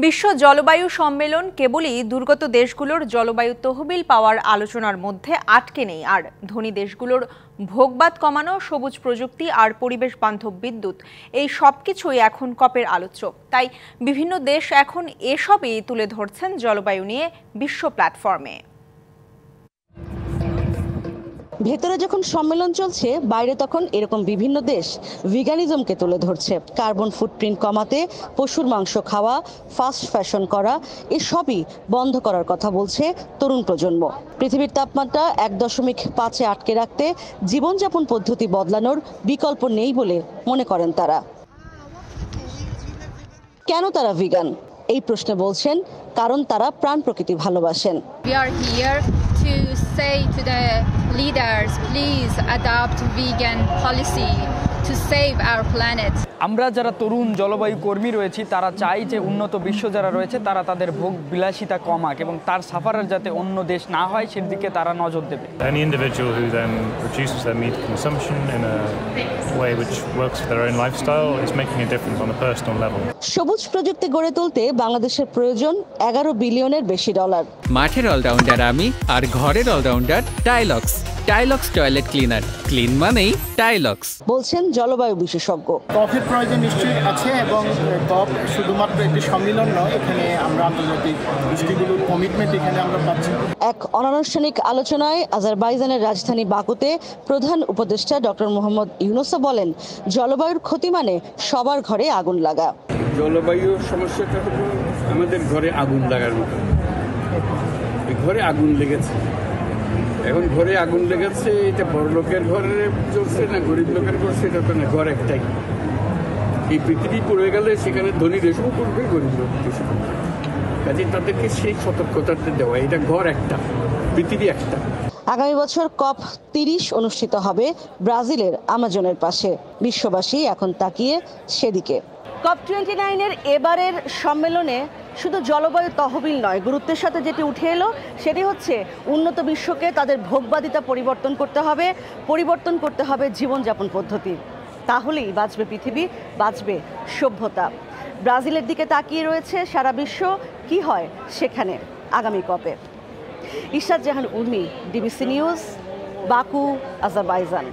বিশ্ব জলবায়ু সম্মেলন কেবলই দুর্গত দেশগুলোর জলবায়ু তহবিল পাওয়ার আলোচনার মধ্যে আটকে নেই। আর ধনী দেশগুলোর ভোগবাদ কমানো, সবুজ প্রযুক্তি আর পরিবেশ বান্ধব বিদ্যুৎ, এই সবকিছুই এখন কপের আলোচ্য। তাই বিভিন্ন দেশ এখন এসবই তুলে ধরছেন জলবায়ু নিয়ে বিশ্ব প্ল্যাটফর্মে। ভেতরে যখন সম্মেলন চলছে, বাইরে তখন এরকম বিভিন্ন দেশ ভিগানিজমকে তুলে ধরছে। কার্বন ফুটপ্রিন্ট কমাতে পশুর মাংস খাওয়া, ফাস্ট ফ্যাশন করা, এসবই বন্ধ করার কথা বলছে তরুণ প্রজন্ম। পৃথিবীর তাপমাত্রা 1.5-এ আটকে রাখতে জীবনযাপন পদ্ধতি বদলানোর বিকল্প নেই বলে মনে করেন তারা। কেন তারা ভিগান? এই প্রশ্নে বলছেন, কারণ তারা প্রাণ প্রকৃতি ভালোবাসেন। To say to the leaders, please adopt vegan policy to save our planet. আমরা যারা তরুণ জলবায়ু কর্মী রয়েছি, তারা চাই যে উন্নত বিশ্ব যারা রয়েছে তারা তাদের ভোগ বিলাসিতা কমাক এবং তার সাফারার যাতে অন্য দেশ না হয় সেদিকে তারা নজর দেবে। Any individual who then reduces their meat consumption in a way which works for their own lifestyle is making a difference on a personal level. সবুজ প্রযুক্তি গড়ে তুলতে বাংলাদেশের প্রয়োজন 11 বিলিয়নের বেশি ডলার। মাঠের অলরাউন্ডার আমি, আর ঘরের অলরাউন্ডার টাইলক্স। টাইলক্স টয়লেট ক্লিনার, ক্লিন মানেই টাইলক্স, বলছেন জলবায়ু বিশেষজ্ঞ। কপের প্রয়োজন নিশ্চয়ই আছে এবং কপ শুধুমাত্র একটি সম্মেলন নয়, এখানে আমরা আন্তর্জাতিক দৃষ্টিগুলোর কমিটমেন্ট এখানে আমরা পাচ্ছি। এক অনানুষ্ঠানিক আলোচনায় আজারবাইজানের রাজধানী বাকুতে প্রধান উপদেষ্টা ডক্টর মোহাম্মদ ইউনুসা বলেন, জলবায়ুর ক্ষতি মানে সবার ঘরে আগুন লাগা। জলবায়ুর সমস্যাটা হলো আমাদের ঘরে আগুন লাগার মতো। ঘরে আগুন লেগেছে, এখন ঘরে আগুন লেগেছে, এটা বড় লোকের ঘরে চলছে না গরিব লোকের ঘর, সেটা তো না, ঘর একটাই। এই পৃথিবী পড়ে গেলে সেখানে ধনী দেশও পড়বে, গরিব লোক দেশও পড়বে। কাজে তাদেরকে সেই সতর্কতাতে দেওয়া, এটা ঘর একটা, পৃথিবী একটা। আগামী বছর COP30 অনুষ্ঠিত হবে ব্রাজিলের আমাজনের পাশে। বিশ্ববাসী এখন তাকিয়ে সেদিকে। COP29-এর এবারের সম্মেলনে শুধু জলবায়ু তহবিল নয়, গুরুত্বের সাথে যেটি উঠে এলো সেটি হচ্ছে উন্নত বিশ্বকে তাদের ভোগবাদিতা পরিবর্তন করতে হবে জীবনযাপন পদ্ধতি। তাহলেই বাঁচবে পৃথিবী, বাঁচবে সভ্যতা। ব্রাজিলের দিকে তাকিয়ে রয়েছে সারা বিশ্ব, কি হয় সেখানে আগামী কপে। Ishrat Jahan Urmi, DBC news, Baku, Azerbaijan.